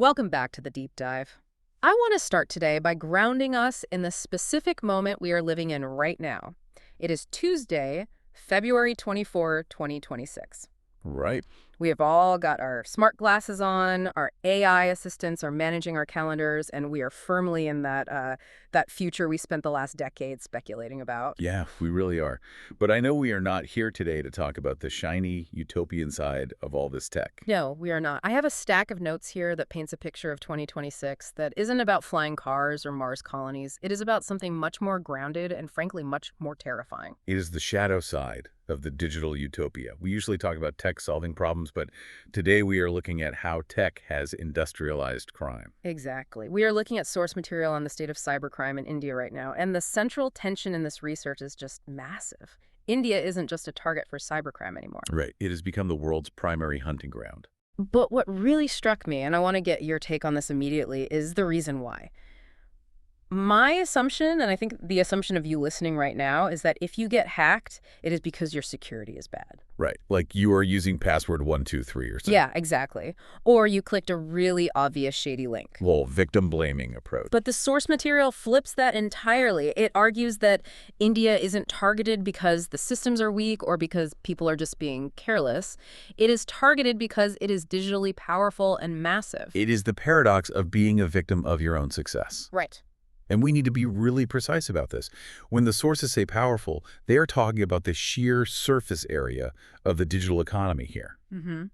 Welcome back to the deep dive. I want to start today by grounding us in the specific moment we are living in right now. It is Tuesday, February 24, 2026. Right. We have all got our smart glasses on, our AI assistants are managing our calendars, and we are firmly in that future we spent the last decade speculating about. Yeah, we really are. But I know we are not here today to talk about the shiny utopian side of all this tech. No, we are not. I have a stack of notes here that paints a picture of 2026 that isn't about flying cars or Mars colonies. It is about something much more grounded and, frankly, much more terrifying. It is the shadow side of the digital utopia. We usually talk about tech solving problems, but today we are looking at how tech has industrialized crime. Exactly. We are looking at source material on the state of cybercrime in India right now, and the central tension in this research is just massive. India isn't just a target for cybercrime anymore. Right. It has become the world's primary hunting ground. But what really struck me, and I want to get your take on this immediately, is the reason why. My assumption, and I think the assumption of you listening right now, is that if you get hacked, it is because your security is bad. Right. Like you are using password 123 or something. Yeah, exactly. Or you clicked a really obvious shady link. Well, victim blaming approach. But the source material flips that entirely. It argues that India isn't targeted because the systems are weak or because people are just being careless. It is targeted because it is digitally powerful and massive. It is the paradox of being a victim of your own success. Right. And we need to be really precise about this. When the sources say powerful, they are talking about the sheer surface area of the digital economy here. Mm-hmm.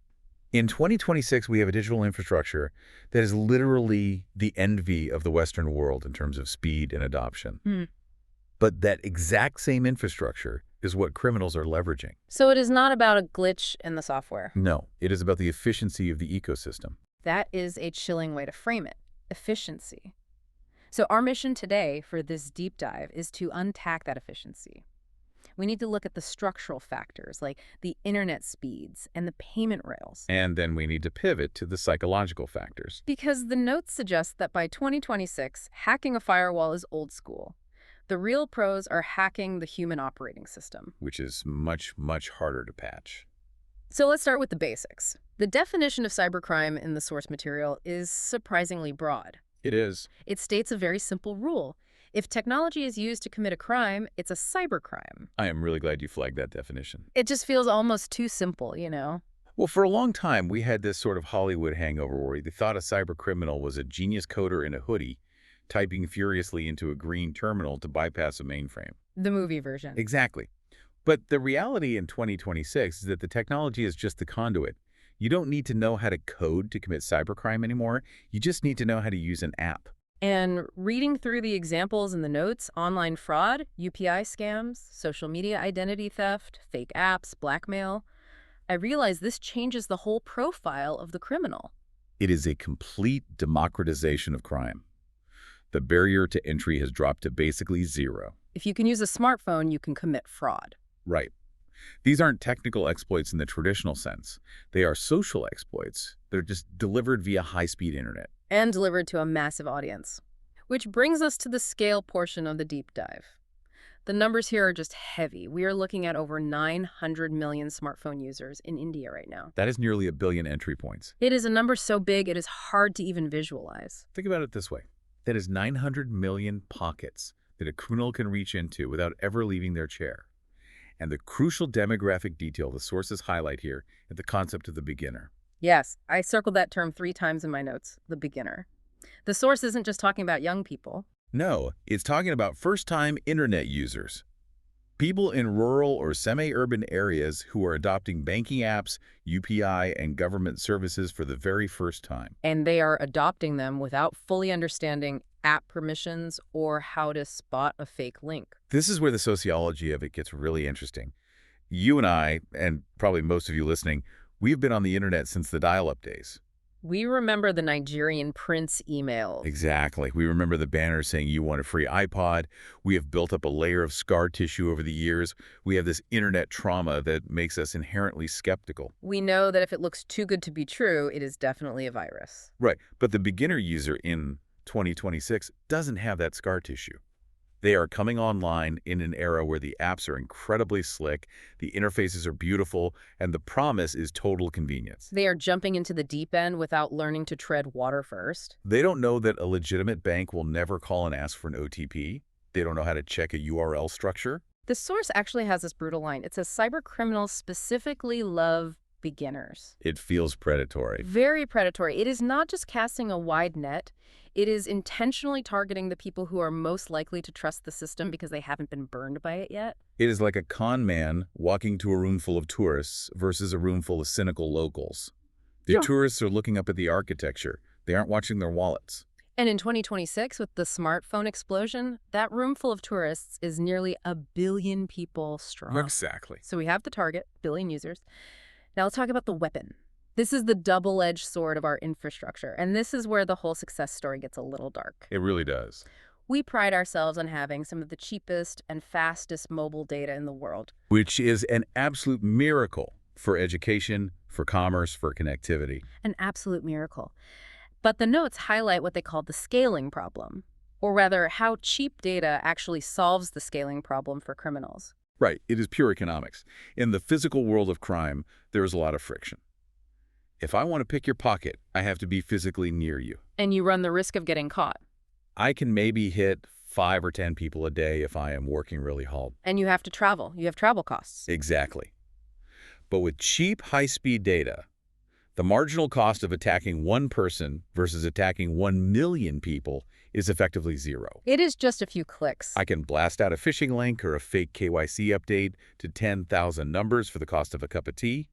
In 2026, we have a digital infrastructure that is literally the envy of the Western world in terms of speed and adoption. Mm. But that exact same infrastructure is what criminals are leveraging. So it is not about a glitch in the software. No, it is about the efficiency of the ecosystem. That is a chilling way to frame it. Efficiency. So our mission today for this deep dive is to unpack that efficiency. We need to look at the structural factors like the internet speeds and the payment rails. And then we need to pivot to the psychological factors. Because the notes suggest that by 2026, hacking a firewall is old school. The real pros are hacking the human operating system. Which is much, much harder to patch. So let's start with the basics. The definition of cybercrime in the source material is surprisingly broad. It is. It states a very simple rule. If technology is used to commit a crime, it's a cybercrime. I am really glad you flagged that definition. It just feels almost too simple, you know? Well, for a long time, we had this sort of Hollywood hangover where we thought a cybercriminal was a genius coder in a hoodie, typing furiously into a green terminal to bypass a mainframe. The movie version. Exactly. But the reality in 2026 is that the technology is just the conduit. You don't need to know how to code to commit cybercrime anymore. You just need to know how to use an app. And reading through the examples in the notes, online fraud, UPI scams, social media identity theft, fake apps, blackmail, I realize this changes the whole profile of the criminal. It is a complete democratization of crime. The barrier to entry has dropped to basically zero. If you can use a smartphone, you can commit fraud. Right. These aren't technical exploits in the traditional sense. They are social exploits. They're just delivered via high-speed internet. And delivered to a massive audience. Which brings us to the scale portion of the deep dive. The numbers here are just heavy. We are looking at over 900 million smartphone users in India right now. That is nearly 1 billion entry points. It is a number so big it is hard to even visualize. Think about it this way. That is 900 million pockets that a criminal can reach into without ever leaving their chair. And the crucial demographic detail the sources highlight here is the concept of the beginner. Yes, I circled that term 3 times in my notes, the beginner. The source isn't just talking about young people. No, it's talking about first-time internet users. People in rural or semi-urban areas who are adopting banking apps, UPI, and government services for the very first time. And they are adopting them without fully understanding app permissions or how to spot a fake link. This is where the sociology of it gets really interesting. You and I, and probably most of you listening, we've been on the internet since the dial-up days. We remember the Nigerian prince emails. Exactly. We remember the banners saying you want a free iPod. We have built up a layer of scar tissue over the years. We have this internet trauma that makes us inherently skeptical. We know that if it looks too good to be true, it is definitely a virus. Right. But the beginner user in 2026 doesn't have that scar tissue. They are coming online in an era where the apps are incredibly slick, the interfaces are beautiful, and the promise is total convenience. They are jumping into the deep end without learning to tread water first. They don't know that a legitimate bank will never call and ask for an OTP. They don't know how to check a URL structure. The source actually has this brutal line. It says cybercriminals specifically love beginners. It feels predatory. Very predatory. It is not just casting a wide net. It is intentionally targeting the people who are most likely to trust the system because they haven't been burned by it yet. It is like a con man walking to a room full of tourists versus a room full of cynical locals. The Yeah. tourists are looking up at the architecture. They aren't watching their wallets. And in 2026, with the smartphone explosion, that room full of tourists is nearly 1 billion people strong. Exactly. So we have the target, billion users. Now let's talk about the weapon. This is the double-edged sword of our infrastructure, and this is where the whole success story gets a little dark. It really does. We pride ourselves on having some of the cheapest and fastest mobile data in the world. Which is an absolute miracle for education, for commerce, for connectivity. An absolute miracle. But the notes highlight what they call the scaling problem, or rather, how cheap data actually solves the scaling problem for criminals. Right, it is pure economics. In the physical world of crime, there is a lot of friction. If I want to pick your pocket, I have to be physically near you. And you run the risk of getting caught. I can maybe hit 5 or 10 people a day if I am working really hard. And you have to travel. You have travel costs. Exactly. But with cheap, high-speed data, the marginal cost of attacking one person versus attacking 1 million people is effectively zero. It is just a few clicks. I can blast out a phishing link or a fake KYC update to 10,000 numbers for the cost of a cup of tea.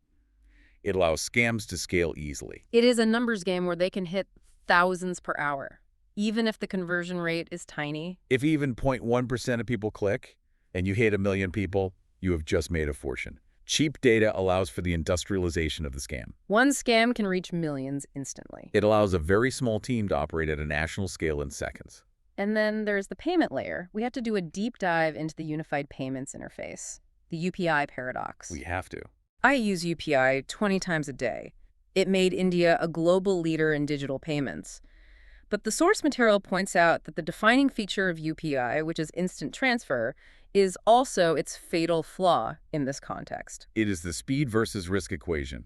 It allows scams to scale easily. It is a numbers game where they can hit thousands per hour, even if the conversion rate is tiny. If even 0.1% of people click and you hit 1 million people, you have just made a fortune. Cheap data allows for the industrialization of the scam. One scam can reach millions instantly. It allows a very small team to operate at a national scale in seconds. And then there's the payment layer. We have to do a deep dive into the unified payments interface, the UPI paradox. We have to. I use UPI 20 times a day. It made India a global leader in digital payments. But the source material points out that the defining feature of UPI, which is instant transfer, is also its fatal flaw in this context. It is the speed versus risk equation.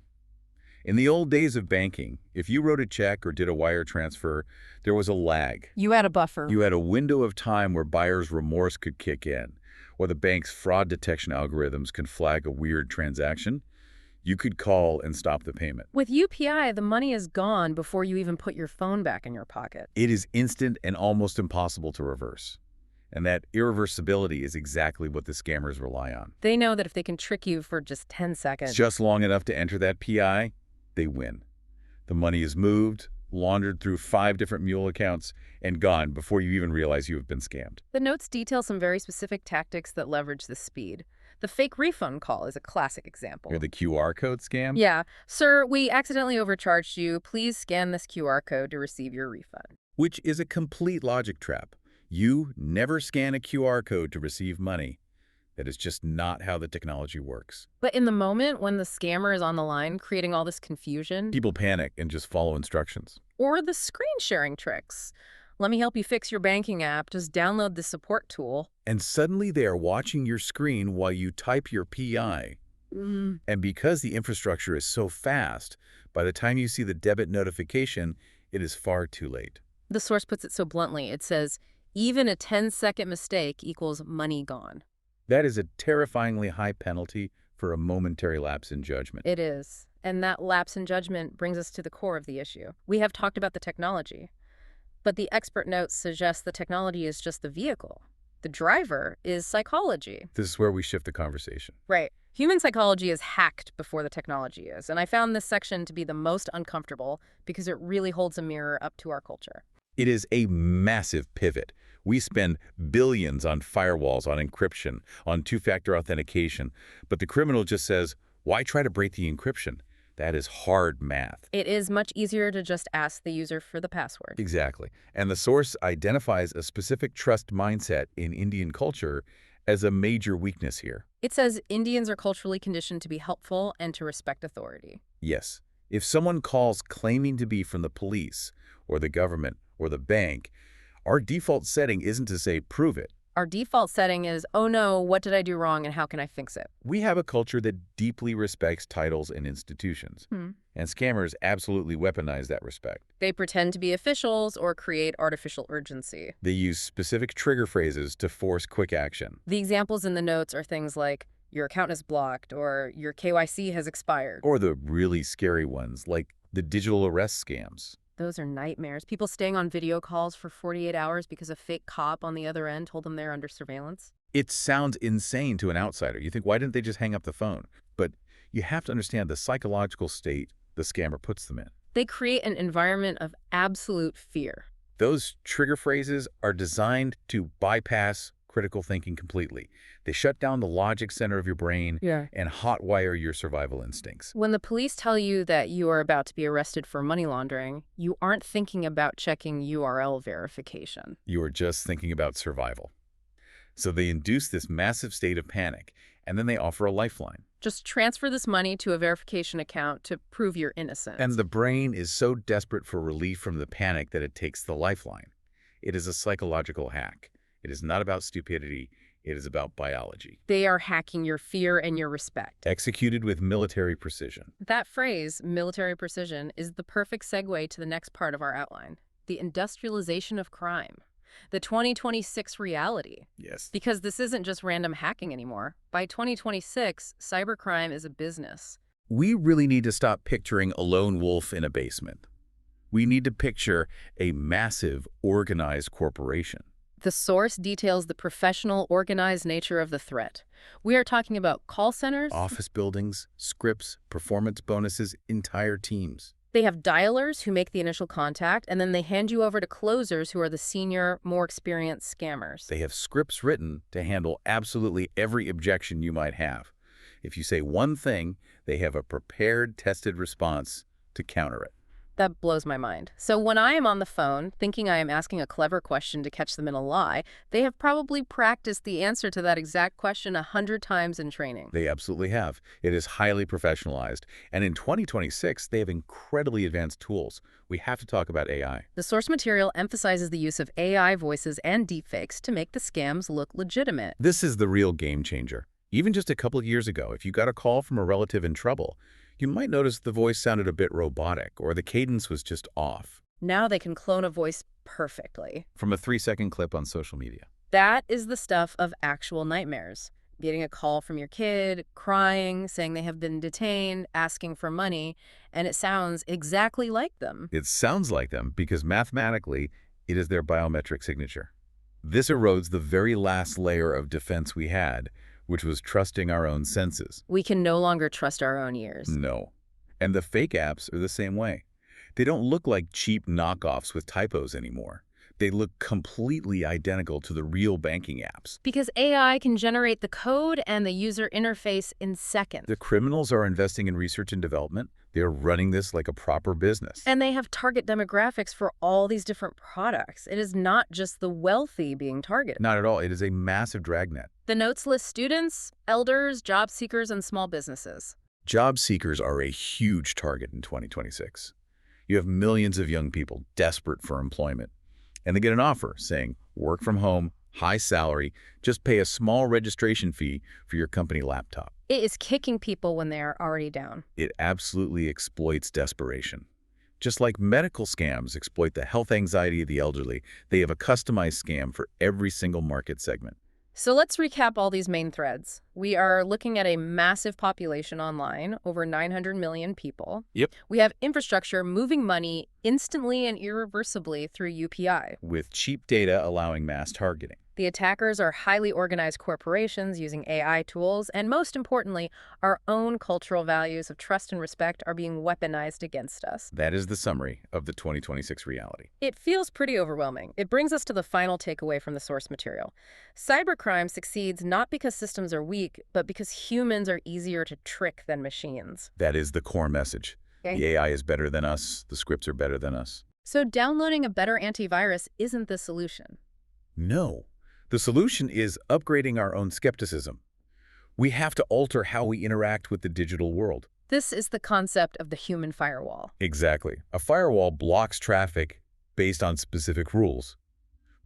In the old days of banking, if you wrote a check or did a wire transfer, there was a lag. You had a buffer. You had a window of time where buyer's remorse could kick in, or the bank's fraud detection algorithms can flag a weird transaction. You could call and stop the payment. With UPI, the money is gone before you even put your phone back in your pocket. It is instant and almost impossible to reverse. And that irreversibility is exactly what the scammers rely on. They know that if they can trick you for just 10 seconds. Just long enough to enter that PI, they win. The money is moved, laundered through 5 different mule accounts, and gone before you even realize you have been scammed. The notes detail some very specific tactics that leverage this speed. The fake refund call is a classic example. Or the QR code scam? Yeah. Sir, we accidentally overcharged you. Please scan this QR code to receive your refund. Which is a complete logic trap. You never scan a QR code to receive money. That is just not how the technology works. But in the moment when the scammer is on the line, creating all this confusion, People panic and just follow instructions. or the screen sharing tricks. Let me help you fix your banking app. Just download the support tool. And suddenly they are watching your screen while you type your PI. And because the infrastructure is so fast, by the time you see the debit notification, it is far too late. The source puts it so bluntly. It says, even a 10-second mistake equals money gone. That is a terrifyingly high penalty for a momentary lapse in judgment. It is. And that lapse in judgment brings us to the core of the issue. We have talked about the technology, but the expert notes suggest the technology is just the vehicle. The driver is psychology. This is where we shift the conversation. Right. Human psychology is hacked before the technology is, and I found this section to be the most uncomfortable because it really holds a mirror up to our culture. It is a massive pivot. We spend billions on firewalls, on encryption, on two-factor authentication, but the criminal just says, why try to break the encryption? That is hard math. It is much easier to just ask the user for the password. Exactly. And the source identifies a specific trust mindset in Indian culture as a major weakness here. It says Indians are culturally conditioned to be helpful and to respect authority. Yes. If someone calls claiming to be from the police or the government or the bank, our default setting isn't to say, prove it. Our default setting is, oh no, what did I do wrong and how can I fix it? We have a culture that deeply respects titles and institutions, Hmm. and scammers absolutely weaponize that respect. They pretend to be officials or create artificial urgency. They use specific trigger phrases to force quick action. The examples in the notes are things like, your account is blocked or your KYC has expired. Or the really scary ones, like the digital arrest scams. Those are nightmares. People staying on video calls for 48 hours because a fake cop on the other end told them they're under surveillance. It sounds insane to an outsider. You think, why didn't they just hang up the phone? But you have to understand the psychological state the scammer puts them in. They create an environment of absolute fear. Those trigger phrases are designed to bypass critical thinking completely. They shut down the logic center of your brain and hotwire your survival instincts. When the police tell you that you are about to be arrested for money laundering, you aren't thinking about checking URL verification. You are just thinking about survival. So they induce this massive state of panic, and then they offer a lifeline. Just transfer this money to a verification account to prove you're innocent. And the brain is so desperate for relief from the panic that it takes the lifeline. It is a psychological hack. It is not about stupidity. It is about biology. They are hacking your fear and your respect. Executed with military precision. That phrase, military precision, is the perfect segue to the next part of our outline, the industrialization of crime. The 2026 reality. Yes. Because this isn't just random hacking anymore. By 2026, cybercrime is a business. We really need to stop picturing a lone wolf in a basement. We need to picture a massive, organized corporation. The source details the professional, organized nature of the threat. We are talking about call centers. Office buildings, scripts, performance bonuses, entire teams. They have dialers who make the initial contact, and then they hand you over to closers who are the senior, more experienced scammers. They have scripts written to handle absolutely every objection you might have. If you say one thing, they have a prepared, tested response to counter it. That blows my mind. So when I am on the phone, thinking I am asking a clever question to catch them in a lie, they have probably practiced the answer to that exact question 100 times in training. They absolutely have. It is highly professionalized. And in 2026, they have incredibly advanced tools. We have to talk about AI. The source material emphasizes the use of AI voices and deepfakes to make the scams look legitimate. This is the real game changer. Even just a couple of years ago, if you got a call from a relative in trouble, you might notice the voice sounded a bit robotic or the cadence was just off. Now they can clone a voice perfectly. From a 3-second clip on social media. That is the stuff of actual nightmares. Getting a call from your kid, crying, saying they have been detained, asking for money, and it sounds exactly like them. It sounds like them because mathematically, it is their biometric signature. This erodes the very last layer of defense we had, which was trusting our own senses. We can no longer trust our own ears. No. And the fake apps are the same way. They don't look like cheap knockoffs with typos anymore. They look completely identical to the real banking apps. Because AI can generate the code and the user interface in seconds. The criminals are investing in research and development. They're running this like a proper business. And they have target demographics for all these different products. It is not just the wealthy being targeted. Not at all. It is a massive dragnet. The notes list students, elders, job seekers, and small businesses. Job seekers are a huge target in 2026. You have millions of young people desperate for employment. And they get an offer saying, work from home, high salary, just pay a small registration fee for your company laptop. It is kicking people when they are already down. It absolutely exploits desperation. Just like medical scams exploit the health anxiety of the elderly, they have a customized scam for every single market segment. So let's recap all these main threads. We are looking at a massive population online, over 900 million people. Yep. We have infrastructure moving money instantly and irreversibly through UPI. With cheap data allowing mass targeting. The attackers are highly organized corporations using AI tools, and most importantly, our own cultural values of trust and respect are being weaponized against us. That is the summary of the 2026 reality. It feels pretty overwhelming. It brings us to the final takeaway from the source material. Cybercrime succeeds not because systems are weak, but because humans are easier to trick than machines. That is the core message. Okay. The AI is better than us. The scripts are better than us. So downloading a better antivirus isn't the solution. No. The solution is upgrading our own skepticism. We have to alter how we interact with the digital world. This is the concept of the human firewall. Exactly. A firewall blocks traffic based on specific rules.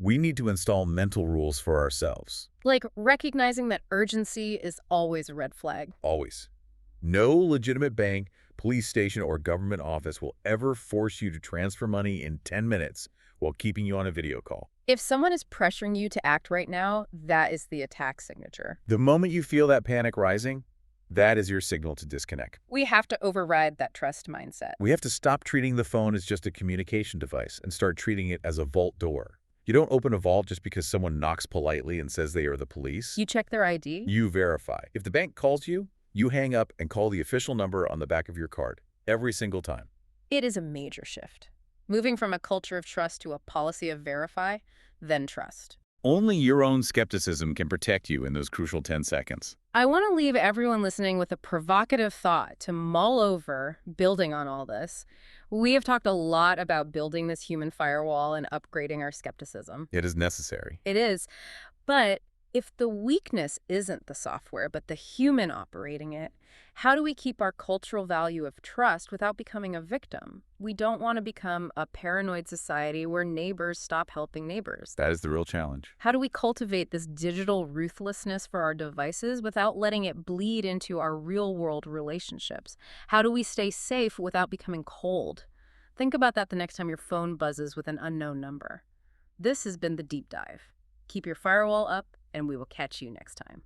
We need to install mental rules for ourselves. Like recognizing that urgency is always a red flag. Always. No legitimate bank, police station, or government office will ever force you to transfer money in 10 minutes while keeping you on a video call. If someone is pressuring you to act right now, that is the attack signature. The moment you feel that panic rising, that is your signal to disconnect. We have to override that trust mindset. We have to stop treating the phone as just a communication device and start treating it as a vault door. You don't open a vault just because someone knocks politely and says they are the police. You check their ID? You verify. If the bank calls you, you hang up and call the official number on the back of your card every single time. It is a major shift. Moving from a culture of trust to a policy of verify, then trust. Only your own skepticism can protect you in those crucial 10 seconds. I want to leave everyone listening with a provocative thought to mull over, building on all this. We have talked a lot about building this human firewall and upgrading our skepticism. It is necessary. It is. But if the weakness isn't the software, but the human operating it, how do we keep our cultural value of trust without becoming a victim? We don't want to become a paranoid society where neighbors stop helping neighbors. That is the real challenge. How do we cultivate this digital ruthlessness for our devices without letting it bleed into our real-world relationships? How do we stay safe without becoming cold? Think about that the next time your phone buzzes with an unknown number. This has been The Deep Dive. Keep your firewall up, and we will catch you next time.